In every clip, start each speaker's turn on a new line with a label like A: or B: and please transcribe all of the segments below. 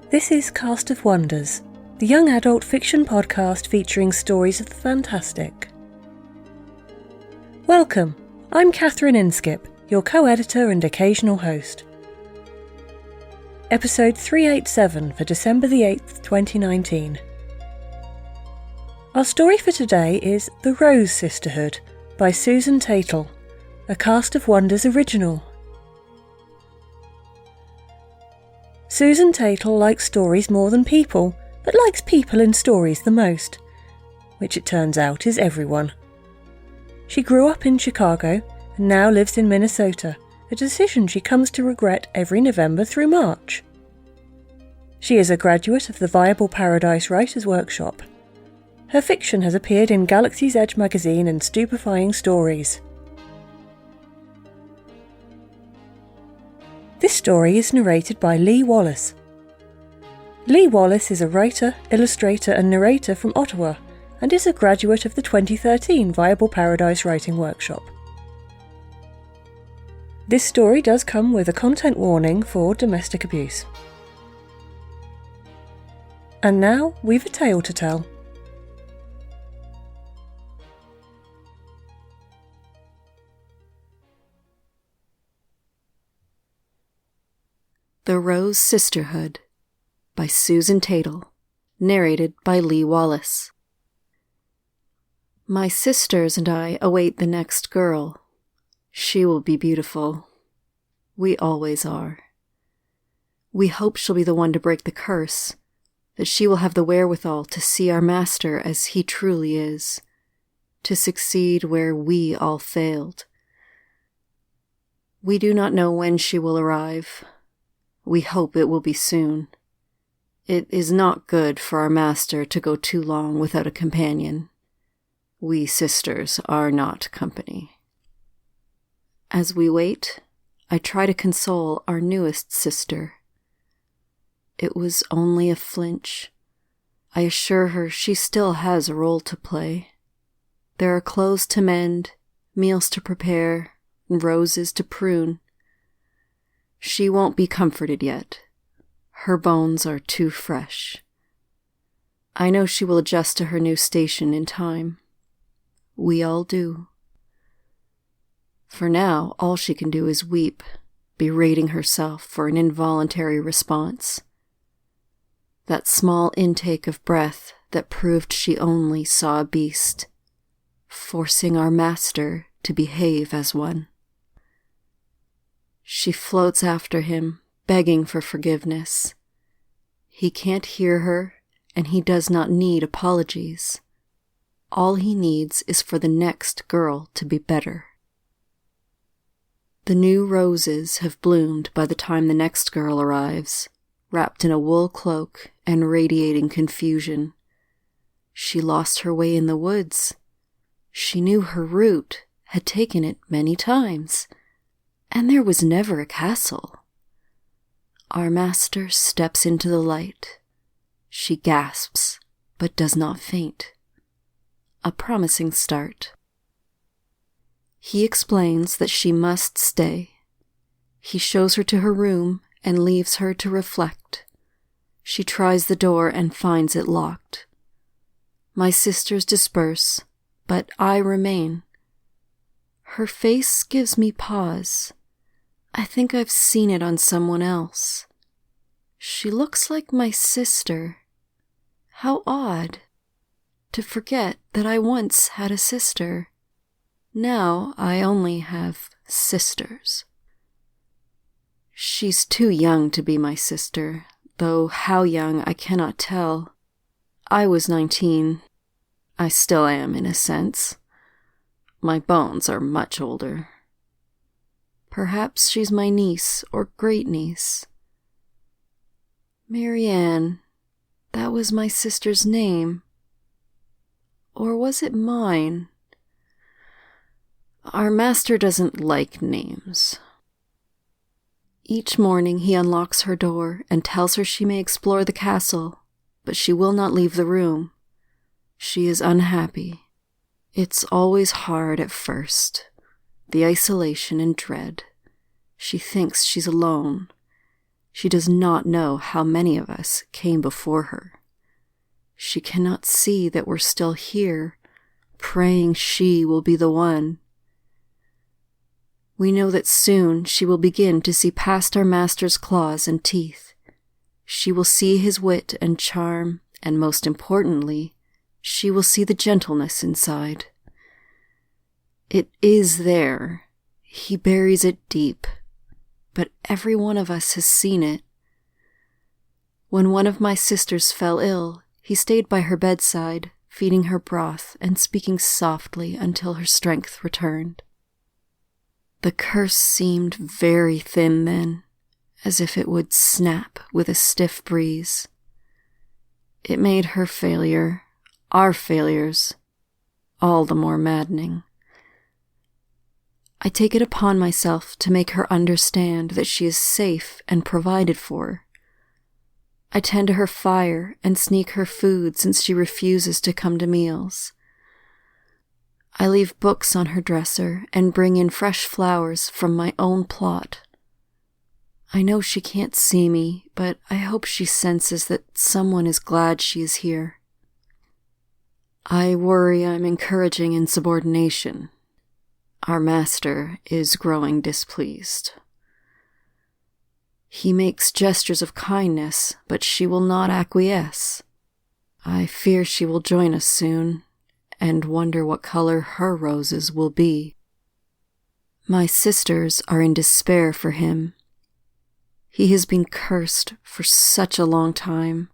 A: This is Cast of Wonders, the young adult fiction podcast featuring stories of the fantastic. Welcome, I'm Catherine Inskip, your co-editor and occasional host. Episode 387 for December the 8th, 2019. Our story for today is The Rose Sisterhood by Susan Tatel, a Cast of Wonders original. Susan Tatel likes stories more than people, but likes people in stories the most, which it turns out is everyone. She grew up in Chicago and now lives in Minnesota, a decision she comes to regret every November through March. She is a graduate of the Viable Paradise Writers' Workshop. Her fiction has appeared in Galaxy's Edge magazine and Stupefying Stories. This story is narrated by Lee Wallace. Lee Wallace is a writer, illustrator and narrator from Ottawa and is a graduate of the 2013 Viable Paradise Writing Workshop. This story does come with a content warning for domestic abuse. And now we've a tale to tell.
B: The Rose Sisterhood by Susan Tatel, narrated by Lee Wallace. My sisters and I await the next girl. She will be beautiful. We always are. We hope she'll be the one to break the curse, that she will have the wherewithal to see our master as he truly is, to succeed where we all failed. We do not know when she will arrive. We hope it will be soon. It is not good for our master to go too long without a companion. We sisters are not company. As we wait, I try to console our newest sister. It was only a flinch. I assure her she still has a role to play. There are clothes to mend, meals to prepare, and roses to prune. She won't be comforted yet. Her bones are too fresh. I know she will adjust to her new station in time. We all do. For now, all she can do is weep, berating herself for an involuntary response. That small intake of breath that proved she only saw a beast, forcing our master to behave as one. She floats after him, begging for forgiveness. He can't hear her, and he does not need apologies. All he needs is for the next girl to be better. The new roses have bloomed by the time the next girl arrives, wrapped in a wool cloak and radiating confusion. She lost her way in the woods. She knew her route, had taken it many times. And there was never a castle. Our master steps into the light. She gasps, but does not faint. A promising start. He explains that she must stay. He shows her to her room and leaves her to reflect. She tries the door and finds it locked. My sisters disperse, but I remain. Her face gives me pause. I think I've seen it on someone else. She looks like my sister. How odd to forget that I once had a sister. Now I only have sisters. She's too young to be my sister, though how young I cannot tell. I was 19. I still am in a sense. My bones are much older. Perhaps she's my niece or great-niece. Marianne, that was my sister's name. Or was it mine? Our master doesn't like names. Each morning he unlocks her door and tells her she may explore the castle, but she will not leave the room. She is unhappy. It's always hard at first. The isolation and dread. She thinks she's alone. She does not know how many of us came before her. She cannot see that we're still here, praying she will be the one. We know that soon she will begin to see past our master's claws and teeth. She will see his wit and charm, and most importantly, she will see the gentleness inside. It is there. He buries it deep, but every one of us has seen it. When one of my sisters fell ill, he stayed by her bedside, feeding her broth and speaking softly until her strength returned. The curse seemed very thin then, as if it would snap with a stiff breeze. It made her failure, our failures, all the more maddening. I take it upon myself to make her understand that she is safe and provided for. I tend to her fire and sneak her food since she refuses to come to meals. I leave books on her dresser and bring in fresh flowers from my own plot. I know she can't see me, but I hope she senses that someone is glad she is here. I worry I'm encouraging insubordination. Our master is growing displeased. He makes gestures of kindness, but she will not acquiesce. I fear she will join us soon, and wonder what color her roses will be. My sisters are in despair for him. He has been cursed for such a long time.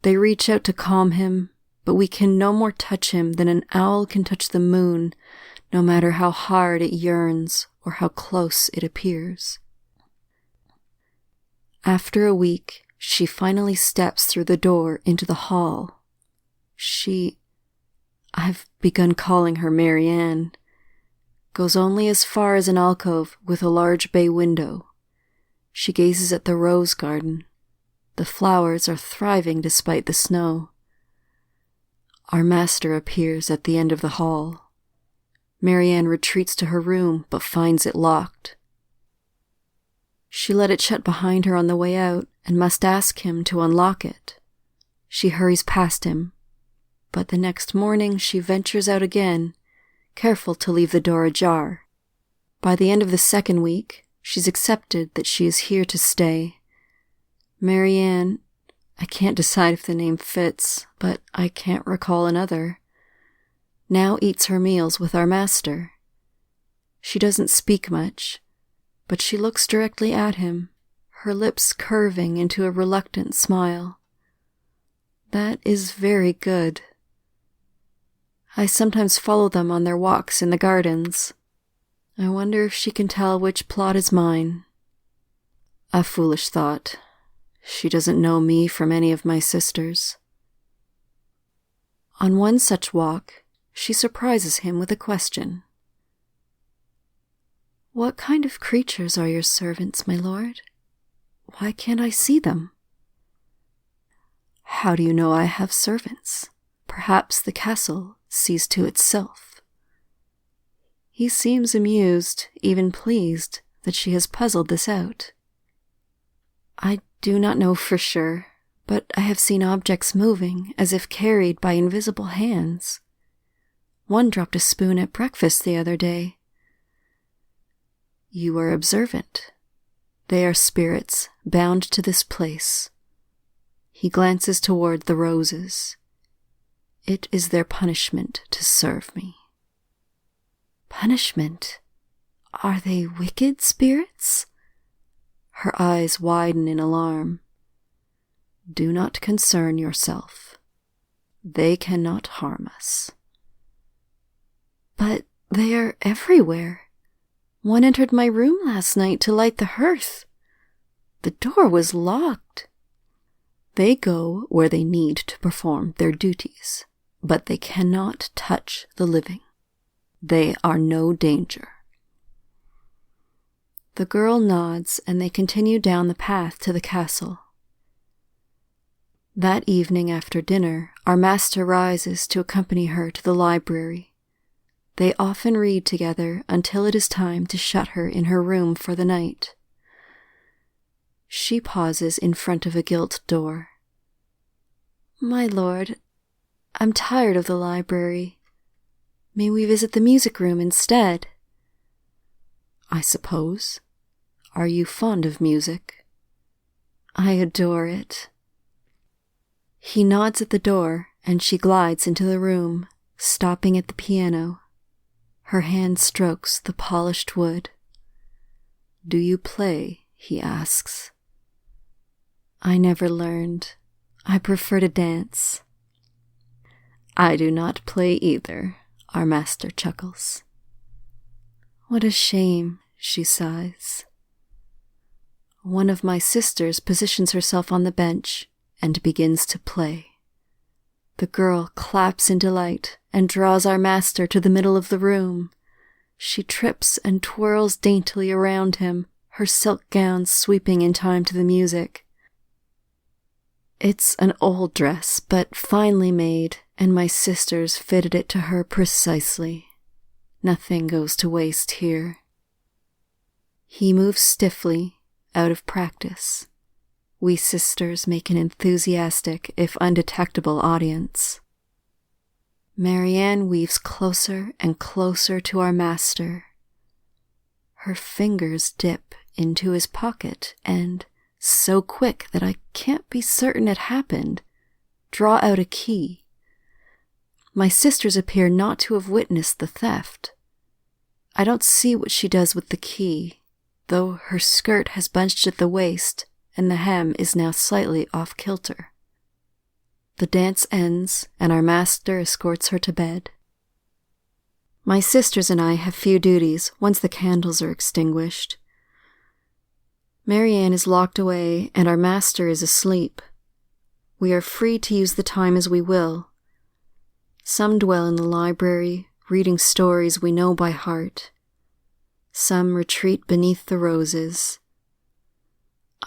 B: They reach out to calm him, but we can no more touch him than an owl can touch the moon, no matter how hard it yearns or how close it appears. After a week, she finally steps through the door into the hall. I've begun calling her Mary Ann, goes only as far as an alcove with a large bay window. She gazes at the rose garden. The flowers are thriving despite the snow. Our master appears at the end of the hall. Mary Ann retreats to her room, but finds it locked. She let it shut behind her on the way out and must ask him to unlock it. She hurries past him, but the next morning she ventures out again, careful to leave the door ajar. By the end of the second week, she's accepted that she is here to stay. Mary Ann, I can't decide if the name fits, but I can't recall another, now eats her meals with our master. She doesn't speak much, but she looks directly at him, her lips curving into a reluctant smile. That is very good. I sometimes follow them on their walks in the gardens. I wonder if she can tell which plot is mine. A foolish thought. She doesn't know me from any of my sisters. On one such walk, she surprises him with a question. "What kind of creatures are your servants, my lord? Why can't I see them?" "How do you know I have servants? Perhaps the castle sees to itself." He seems amused, even pleased, that she has puzzled this out. "I do not know for sure, but I have seen objects moving as if carried by invisible hands. One dropped a spoon at breakfast the other day." "You are observant. They are spirits bound to this place." He glances toward the roses. "It is their punishment to serve me." "Punishment? Are they wicked spirits?" Her eyes widen in alarm. "Do not concern yourself. They cannot harm us." "But they are everywhere. One entered my room last night to light the hearth. The door was locked." "They go where they need to perform their duties, but they cannot touch the living. They are no danger." The girl nods, and they continue down the path to the castle. That evening after dinner, our master rises to accompany her to the library. They often read together until it is time to shut her in her room for the night. She pauses in front of a gilt door. "My lord, I'm tired of the library. May we visit the music room instead?" "I suppose. Are you fond of music?" "I adore it." He nods at the door, and she glides into the room, stopping at the piano. Her hand strokes the polished wood. "Do you play?" he asks. "I never learned. I prefer to dance." "I do not play either," our master chuckles. "What a shame," she sighs. One of my sisters positions herself on the bench and begins to play. The girl claps in delight and draws our master to the middle of the room. She trips and twirls daintily around him, her silk gown sweeping in time to the music. It's an old dress, but finely made, and my sisters fitted it to her precisely. Nothing goes to waste here. He moves stiffly, out of practice. We sisters make an enthusiastic, if undetectable, audience. Marianne weaves closer and closer to our master. Her fingers dip into his pocket and, so quick that I can't be certain it happened, draw out a key. My sisters appear not to have witnessed the theft. I don't see what she does with the key, though her skirt has bunched at the waist and the hem is now slightly off-kilter. The dance ends, and our master escorts her to bed. My sisters and I have few duties once the candles are extinguished. Marianne is locked away, and our master is asleep. We are free to use the time as we will. Some dwell in the library, reading stories we know by heart. Some retreat beneath the roses.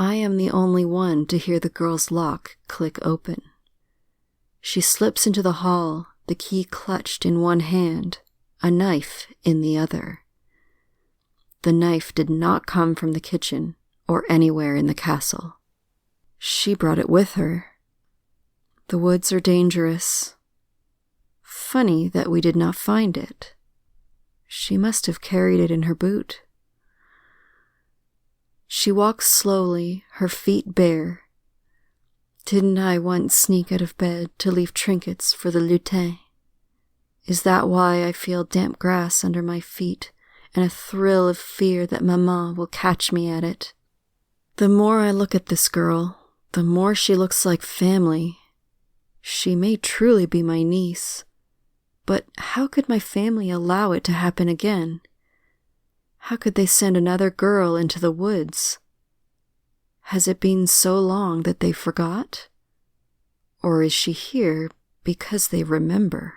B: I am the only one to hear the girl's lock click open. She slips into the hall, the key clutched in one hand, a knife in the other. The knife did not come from the kitchen or anywhere in the castle. She brought it with her. The woods are dangerous. Funny that we did not find it. She must have carried it in her boot. She walks slowly, her feet bare. Didn't I once sneak out of bed to leave trinkets for the lutin? Is that why I feel damp grass under my feet and a thrill of fear that Maman will catch me at it? The more I look at this girl, the more she looks like family. She may truly be my niece. But how could my family allow it to happen again? How could they send another girl into the woods? Has it been so long that they forgot? Or is she here because they remember?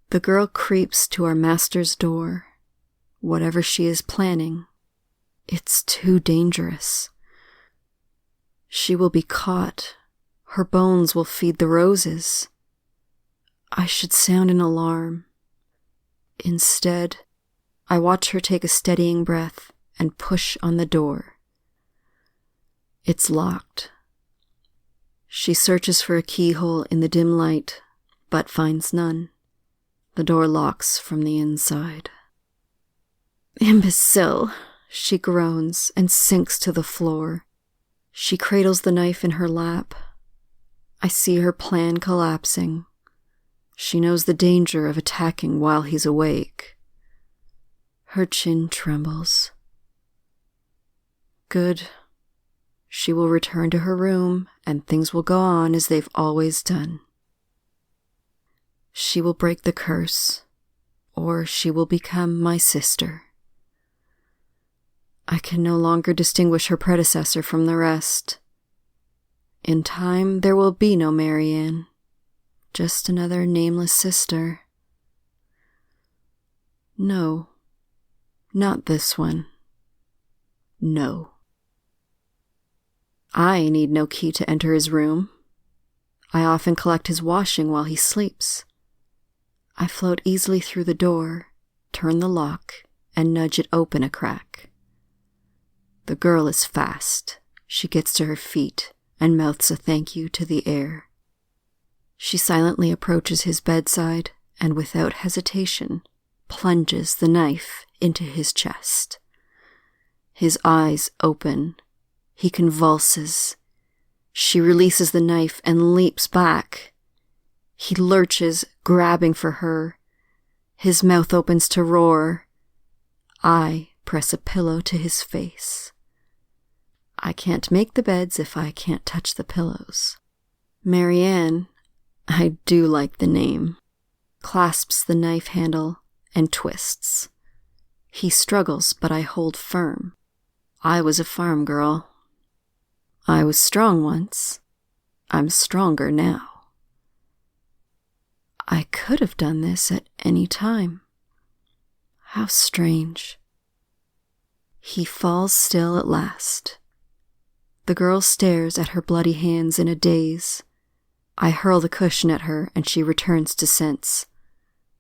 B: The girl creeps to our master's door. Whatever she is planning, it's too dangerous. She will be caught. Her bones will feed the roses. I should sound an alarm. Instead, I watch her take a steadying breath and push on the door. It's locked. She searches for a keyhole in the dim light, but finds none. The door locks from the inside. "Imbecile!" she groans and sinks to the floor. She cradles the knife in her lap. I see her plan collapsing. She knows the danger of attacking while he's awake. Her chin trembles. Good. She will return to her room, and things will go on as they've always done. She will break the curse, or she will become my sister. I can no longer distinguish her predecessor from the rest. In time, there will be no Marianne. Just another nameless sister. No, not this one. No. I need no key to enter his room. I often collect his washing while he sleeps. I float easily through the door, turn the lock, and nudge it open a crack. The girl is fast. She gets to her feet and mouths a thank you to the air. She silently approaches his bedside and without hesitation plunges the knife into his chest. His eyes open. He convulses. She releases the knife and leaps back. He lurches, grabbing for her. His mouth opens to roar. I press a pillow to his face. I can't make the beds if I can't touch the pillows. Marianne, I do like the name, clasps the knife handle and twists. He struggles, but I hold firm. I was a farm girl. I was strong once. I'm stronger now. I could have done this at any time. How strange. He falls still at last. The girl stares at her bloody hands in a daze. I hurl the cushion at her and she returns to sense.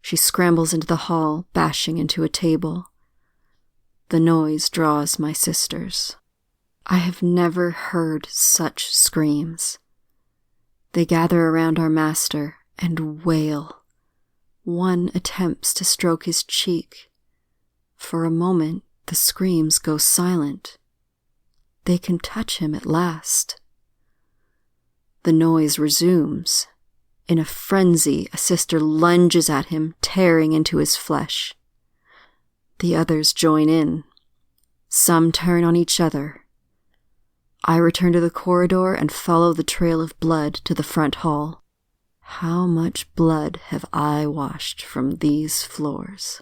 B: She scrambles into the hall, bashing into a table. The noise draws my sisters. I have never heard such screams. They gather around our master and wail. One attempts to stroke his cheek. For a moment, the screams go silent. They can touch him at last. The noise resumes. In a frenzy, a sister lunges at him, tearing into his flesh. The others join in. Some turn on each other. I return to the corridor and follow the trail of blood to the front hall. How much blood have I washed from these floors?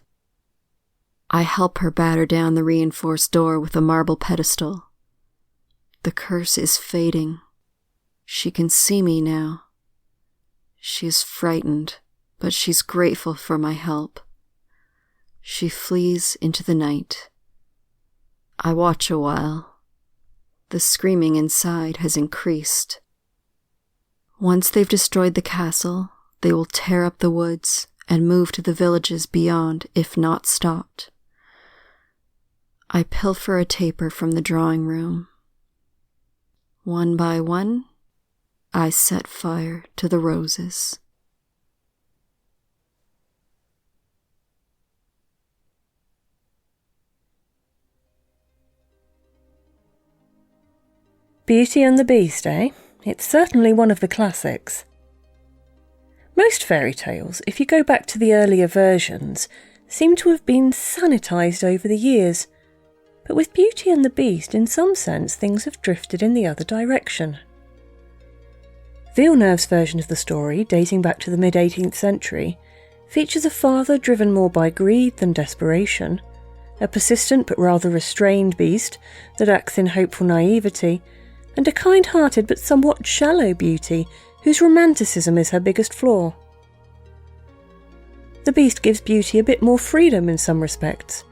B: I help her batter down the reinforced door with a marble pedestal. The curse is fading. She can see me now. She is frightened, but she's grateful for my help. She flees into the night. I watch a while. The screaming inside has increased. Once they've destroyed the castle, they will tear up the woods and move to the villages beyond if not stopped. I pilfer a taper from the drawing room. One by one, I set fire to the roses.
A: Beauty and the Beast, eh? It's certainly one of the classics. Most fairy tales, if you go back to the earlier versions, seem to have been sanitised over the years. But with Beauty and the Beast, in some sense, things have drifted in the other direction. Villeneuve's version of the story, dating back to the mid-18th century, features a father driven more by greed than desperation, a persistent but rather restrained beast that acts in hopeful naivety, and a kind-hearted but somewhat shallow beauty whose romanticism is her biggest flaw. The Beast gives Beauty a bit more freedom in some respects,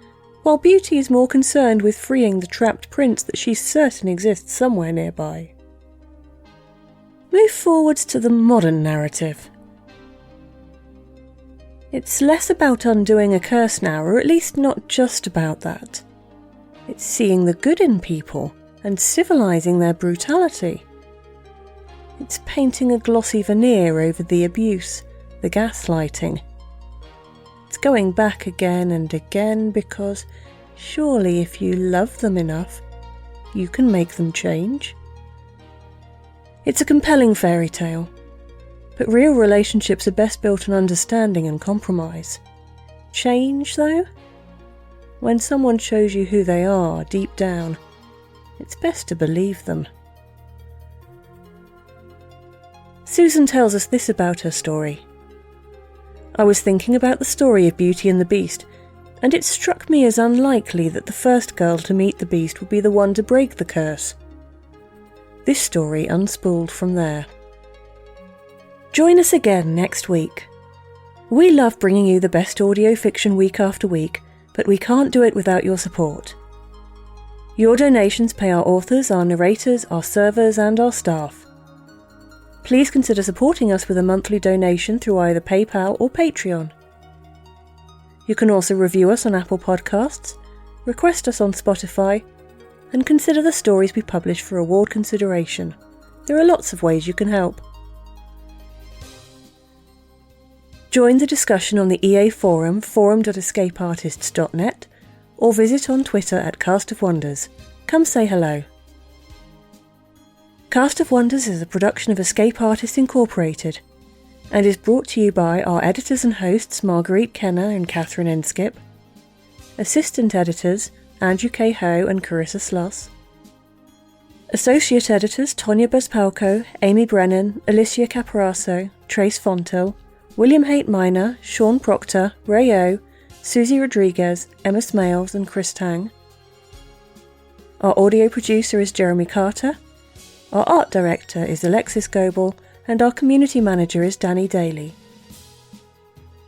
A: while Beauty is more concerned with freeing the trapped prince that she's certain exists somewhere nearby. Move forwards to the modern narrative. It's less about undoing a curse now, or at least not just about that. It's seeing the good in people and civilising their brutality. It's painting a glossy veneer over the abuse, the gaslighting. It's going back again and again because surely if you love them enough, you can make them change. It's a compelling fairy tale, but real relationships are best built on understanding and compromise. Change, though? When someone shows you who they are deep down, it's best to believe them. Susan tells us this about her story. I was thinking about the story of Beauty and the Beast, and it struck me as unlikely that the first girl to meet the Beast would be the one to break the curse. This story unspooled from there. Join us again next week. We love bringing you the best audio fiction week after week, but we can't do it without your support. Your donations pay our authors, our narrators, our servers, and our staff. Please consider supporting us with a monthly donation through either PayPal or Patreon. You can also review us on Apple Podcasts, request us on Spotify, and consider the stories we publish for award consideration. There are lots of ways you can help. Join the discussion on the EA forum, forum.escapeartists.net, or visit on Twitter at Cast of Wonders. Come say hello. Cast of Wonders is a production of Escape Artists Incorporated and is brought to you by our editors and hosts Marguerite Kenner and Catherine Enskip, assistant editors Andrew K. Ho and Carissa Sloss, associate editors Tonya Bezpalko, Amy Brennan, Alicia Caparasso, Trace Fontil, William Haight Minor, Sean Proctor, Ray O, Susie Rodriguez, Emma Smales and Chris Tang. Our audio producer is Jeremy Carter. Our art director is Alexis Goebel, and our community manager is Danny Daly.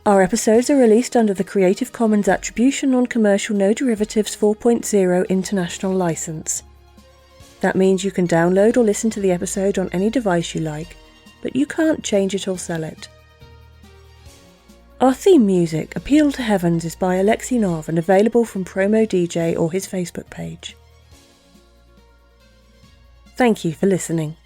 A: Our episodes are released under the Creative Commons Attribution Non-Commercial No Derivatives 4.0 International License. That means you can download or listen to the episode on any device you like, but you can't change it or sell it. Our theme music, Appeal to Heavens, is by Alexei Nov and available from Promo DJ or his Facebook page. Thank you for listening.